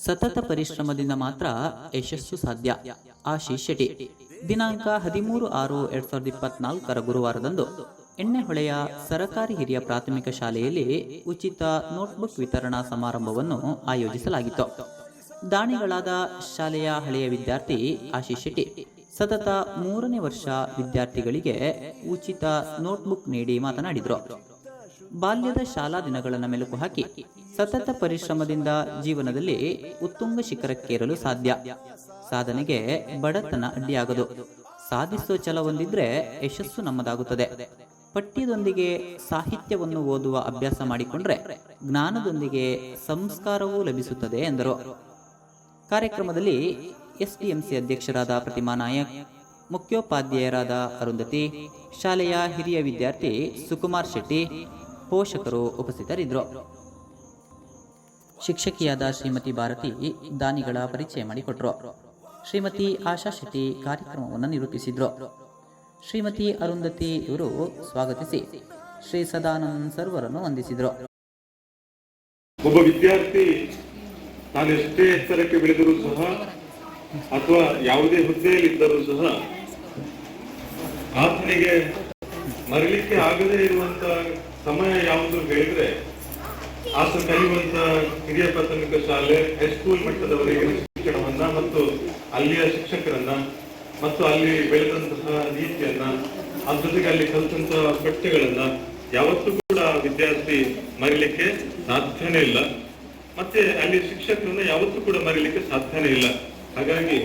ಸತತ ಪರಿಶ್ರಮದಿಂದ ಮಾತ್ರ ಯಶಸ್ಸು ಸಾಧ್ಯ. ಆಶೀಶ್ ಶೆಟ್ಟಿ. ದಿನಾಂಕ 13/6/2024 ಗುರುವಾರದಂದು ಎಣ್ಣೆಹೊಳೆಯ ಸರಕಾರಿ ಹಿರಿಯ ಪ್ರಾಥಮಿಕ ಶಾಲೆಯಲ್ಲಿ ಉಚಿತ ನೋಟ್ಬುಕ್ ವಿತರಣಾ ಸಮಾರಂಭವನ್ನು ಆಯೋಜಿಸಲಾಗಿತ್ತು. ದಾನಿಗಳಾದ ಶಾಲೆಯ ಹಳೆಯ ವಿದ್ಯಾರ್ಥಿ ಆಶೀಶ್ ಶೆಟ್ಟಿ ಸತತ 3ನೇ ವರ್ಷ ವಿದ್ಯಾರ್ಥಿಗಳಿಗೆ ಉಚಿತ ನೋಟ್ಬುಕ್ ನೀಡಿ ಮಾತನಾಡಿದರು. ಬಾಲ್ಯದ ಶಾಲಾ ದಿನಗಳನ್ನು ಮೆಲುಕು ಹಾಕಿ ಸತತ ಪರಿಶ್ರಮದಿಂದ ಜೀವನದಲ್ಲಿ ಉತ್ತುಂಗ ಶಿಖರಕ್ಕೇರಲು ಸಾಧ್ಯ. ಸಾಧನೆಗೆ ಬಡತನ ಅಡ್ಡಿಯಾಗದು. ಸಾಧಿಸುವ ಛಲ ಹೊಂದಿದ್ರೆ ಯಶಸ್ಸು ನಮ್ಮದಾಗುತ್ತದೆ. ಪಠ್ಯದೊಂದಿಗೆ ಸಾಹಿತ್ಯವನ್ನು ಓದುವ ಅಭ್ಯಾಸ ಮಾಡಿಕೊಂಡ್ರೆ ಜ್ಞಾನದೊಂದಿಗೆ ಸಂಸ್ಕಾರವೂ ಲಭಿಸುತ್ತದೆ ಎಂದರು. ಕಾರ್ಯಕ್ರಮದಲ್ಲಿ ಎಸ್ಡಿಎಂಸಿ ಅಧ್ಯಕ್ಷರಾದ ಪ್ರತಿಮಾ ನಾಯಕ್, ಮುಖ್ಯೋಪಾಧ್ಯಾಯರಾದ ಅರುಂಧತಿ, ಶಾಲೆಯ ಹಿರಿಯ ವಿದ್ಯಾರ್ಥಿ ಸುಕುಮಾರ್ ಶೆಟ್ಟಿ, ಪೋಷಕರು ಉಪಸ್ಥಿತರಿದ್ದರು. ಶಿಕ್ಷಕಿಯಾದ ಶ್ರೀಮತಿ ಭಾರತಿ ದಾನಿಗಳ ಪರಿಚಯ ಮಾಡಿಕೊಟ್ರು. ಶ್ರೀಮತಿ ಆಶಾ ಶೆಟ್ಟಿ ಕಾರ್ಯಕ್ರಮವನ್ನು ನಿರೂಪಿಸಿದ್ರು. ಶ್ರೀಮತಿ ಅರುಂಧತಿ ಇವರು ಸ್ವಾಗತಿಸಿ ಶ್ರೀ ಸದಾನಂದ ಸರ್ವರನ್ನು ವಂದಿಸಿದರು. ಒಬ್ಬ ವಿದ್ಯಾರ್ಥಿ ತಾನು ಎಷ್ಟೇ ಎತ್ತರಕ್ಕೆ ಬೆಳೆದರೂ ಸಹ ಅಥವಾ ಯಾವುದೇ ಹುದ್ದೆಯಲ್ಲಿದ್ದರೂ ಸಹ ಆತನಿಗೆ ಮರಲಿಕ್ಕೆ ಆಗದೇ ಇರುವಂತ ಸಮಯ ಯಾವುದು ಹೇಳಿದ್ರೆ ಆತ ಕಲಿಯುವಂತ ಹಿರಿಯ ಪ್ರಾಥಮಿಕ ಶಾಲೆ ಹೈಸ್ಕೂಲ್ ಮಟ್ಟದವರೆಗೆ ಶಿಕ್ಷಣವನ್ನ ಮತ್ತು ಅಲ್ಲಿಯ ಶಿಕ್ಷಕರನ್ನ ಮತ್ತು ಅಲ್ಲಿ ಬೆಳೆದಂತಹ ರೀತಿಯನ್ನ ಅದ್ರ ಜೊತೆಗೆ ಅಲ್ಲಿ ಕಲಿತಂತಹ ಪಠ್ಯಗಳನ್ನ ಯಾವತ್ತೂ ಕೂಡ ವಿದ್ಯಾರ್ಥಿ ಮರಿಲಿಕ್ಕೆ ಸಾಧ್ಯನೇ ಇಲ್ಲ. ಮತ್ತೆ ಅಲ್ಲಿ ಶಿಕ್ಷಕರನ್ನ ಯಾವತ್ತೂ ಕೂಡ ಮರಿಲಿಕ್ಕೆ ಸಾಧ್ಯನೇ ಇಲ್ಲ. ಹಾಗಾಗಿ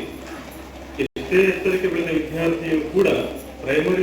ಎಷ್ಟೇ ಎತ್ತರಕ್ಕೆ ಬೆಳೆದ ವಿದ್ಯಾರ್ಥಿಯು ಕೂಡ ಪ್ರೈಮರಿ